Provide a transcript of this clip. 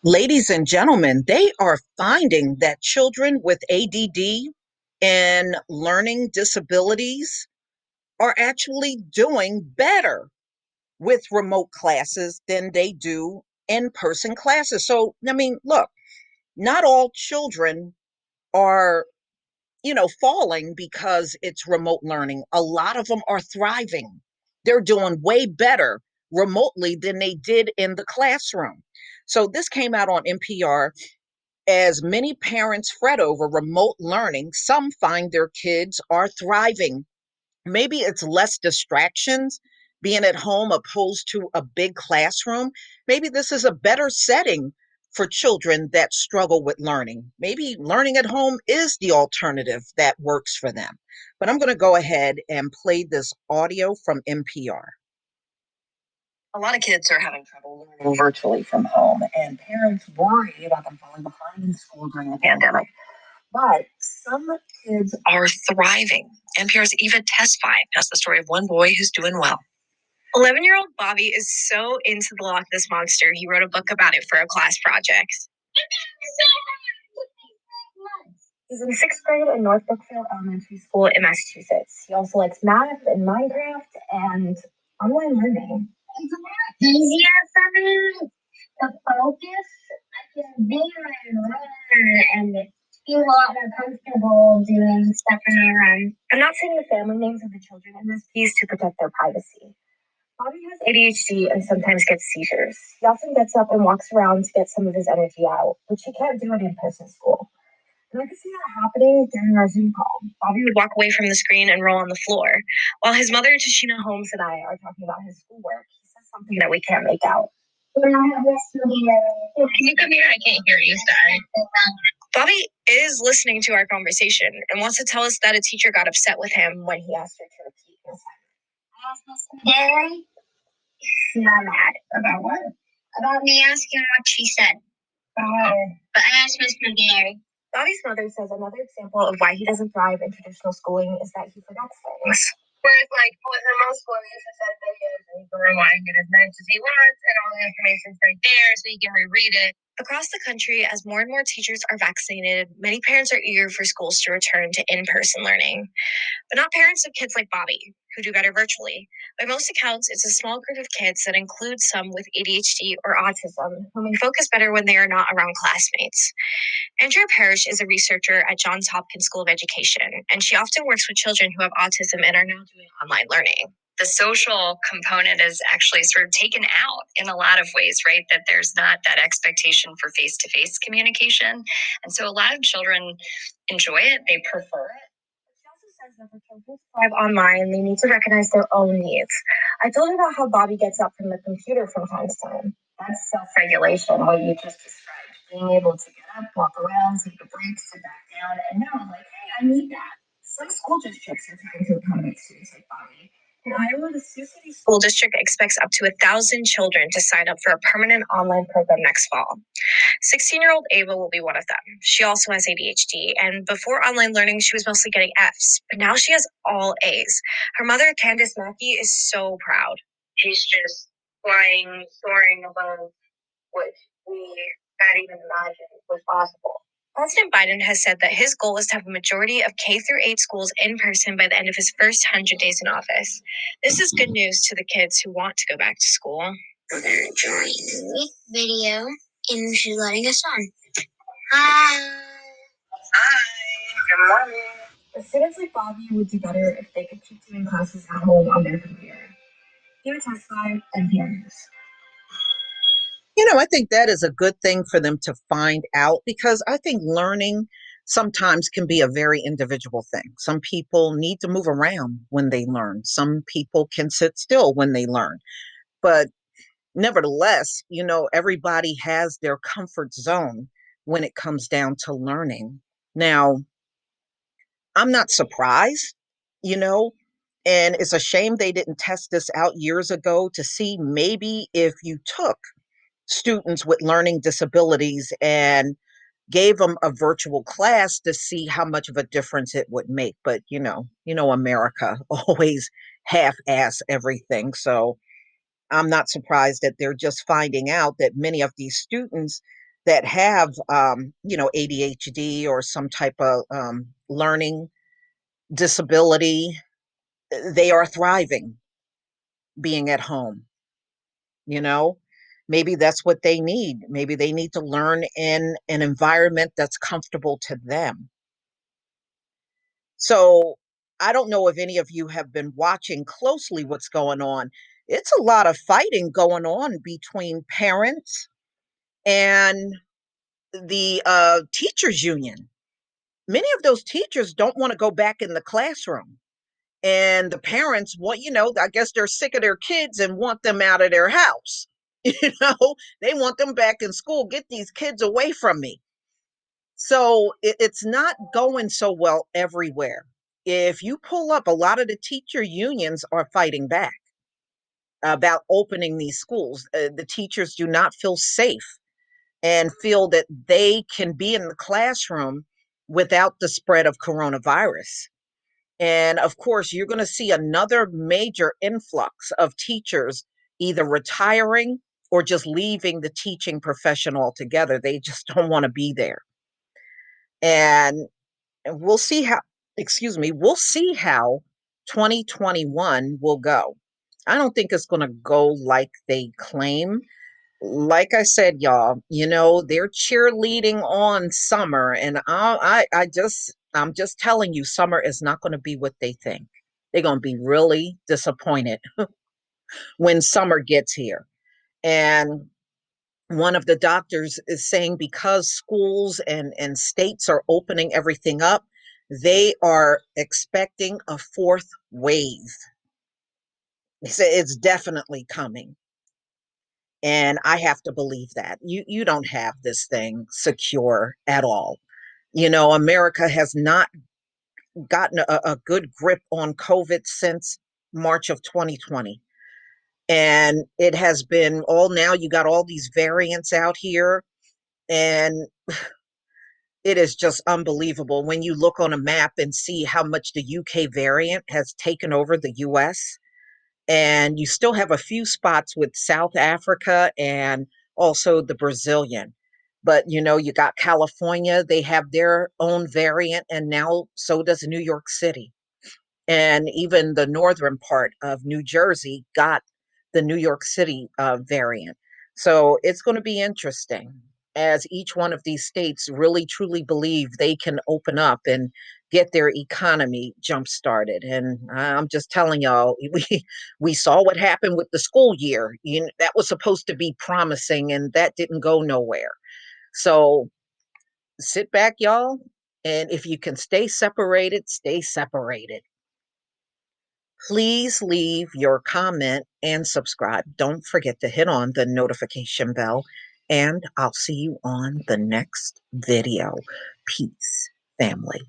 Ladies and gentlemen, they are finding that children with ADD and learning disabilities are actually doing better with remote classes than they do in person classes. So, I mean, look, not all children are, falling because it's remote learning. A lot of them are thriving. They're doing way better remotely than they did in the classroom. So, this came out on NPR. As many parents fret over remote learning, some find their kids are thriving. Maybe it's less distractions being at home opposed to a big classroom. Maybe this is a better setting for children that struggle with learning. Maybe learning at home is the alternative that works for them. But I'm going to go ahead and play this audio from NPR. A lot of kids are having trouble learning virtually from home, and parents worry about them falling behind in school during the pandemic. But some kids are thriving. NPR's Eva Tesfaye has the story of one boy who's doing well. 11-year-old Bobby is so into the Loch Ness Monster, he wrote a book about it for a class project. He's in sixth grade in North Brookfield Elementary School in Massachusetts. He also likes math and Minecraft and online learning. It's a lot easier for me to focus. I can be in my room and feel a lot more comfortable doing stuff in my room. I'm not saying the family names of the children in this piece to protect their privacy. Bobby has ADHD and sometimes gets seizures. He often gets up and walks around to get some of his energy out, which he can't do at in-person school. And I could see that happening during our Zoom call. Bobby would walk away from the screen and roll on the floor. While his mother, Tashina Holmes, and I are talking about his schoolwork, he says something that we can't make out. When I have this video, Can you come here? I can't hear you, sorry. Bobby is listening to our conversation and wants to tell us that a teacher got upset with him when he asked her to repeat his I asked Miss Mary, she's not mad. About what? About me asking what she said. Oh. But I asked Miss McGarry. Bobby's mother says another example of why he doesn't thrive in traditional schooling is that he forgets things. Whereas, like, with remote school, you just set videos and you can rewind it as much as he wants, and all the information's right there so you can reread it. Across the country, as more and more teachers are vaccinated, many parents are eager for schools to return to in-person learning. But not parents of kids like Bobby, who do better virtually. By most accounts, it's a small group of kids that includes some with ADHD or autism, who may focus better when they are not around classmates. Andrea Parrish is a researcher at Johns Hopkins School of Education, and she often works with children who have autism and are now doing online learning. The social component is actually sort of taken out in a lot of ways, right? That there's not that expectation for face-to-face communication. And so a lot of children enjoy it, they prefer it. She also says that for children to thrive online, they need to recognize their own needs. I told her about how Bobby gets up from the computer from time to time. That's self-regulation, what you just described. Being able to get up, walk around, take a break, sit back down, and know, like, hey, I need that. Some school districts are trying to accommodate students like Bobby. In Iowa, the Sioux City School District expects up to 1,000 children to sign up for a permanent online program next fall. 16-year-old Ava will be one of them. She also has ADHD, and before online learning, she was mostly getting Fs, but now she has all As. Her mother, Candace Mackey, is so proud. She's just flying, soaring above what we had even imagined was possible. President Biden has said that his goal is to have a majority of K through 8 schools in person by the end of his first 100 days in office. This is good news to the kids who want to go back to school. We're going to join this video, and she's letting us on. Hi. Good morning. But students like Bobby would do better if they could keep doing classes at home on their computer. Here to testify NPR News. I think that is a good thing for them to find out, because I think learning sometimes can be a very individual thing. Some people need to move around when they learn. Some people can sit still when they learn. But nevertheless, everybody has their comfort zone when it comes down to learning. Now, I'm not surprised, you know, and it's a shame they didn't test this out years ago to see maybe if you took students with learning disabilities and gave them a virtual class to see how much of a difference it would make. But America always half-ass everything. So I'm not surprised that they're just finding out that many of these students that have, ADHD or some type of learning disability, they are thriving being at home. You know, maybe that's what they need. Maybe they need to learn in an environment that's comfortable to them. So I don't know if any of you have been watching closely what's going on. It's a lot of fighting going on between parents and the teachers union. Many of those teachers don't want to go back in the classroom. And the parents, I guess they're sick of their kids and want them out of their house. They want them back in school. Get these kids away from me. So it's not going so well everywhere. If you pull up, a lot of the teacher unions are fighting back about opening these schools. The teachers do not feel safe and feel that they can be in the classroom without the spread of coronavirus. And of course, you're going to see another major influx of teachers either retiring or just leaving the teaching profession altogether. They just don't want to be there. And we'll see how, we'll see how 2021 will go. I don't think it's going to go like they claim. Like I said, y'all, they're cheerleading on summer, and I'm just telling you, summer is not going to be what they think. They're going to be really disappointed when summer gets here. And one of the doctors is saying because schools and states are opening everything up, they are expecting a fourth wave. He said it's definitely coming. And I have to believe that. You don't have this thing secure at all. America has not gotten a good grip on COVID since March of 2020. And it has been all now, you got all these variants out here, and it is just unbelievable when you look on a map and see how much the UK variant has taken over the US. And you still have a few spots with South Africa and also the Brazilian. But you got California, they have their own variant, and now so does New York City. And even the northern part of New Jersey got the New York City variant. So it's going to be interesting as each one of these states really truly believe they can open up and get their economy jump started. And I'm just telling y'all, we saw what happened with the school year. That was supposed to be promising, and that didn't go nowhere. So sit back, y'all, and if you can stay separated, stay separated. Please leave your comment and subscribe. Don't forget to hit on the notification bell, and I'll see you on the next video. Peace, family.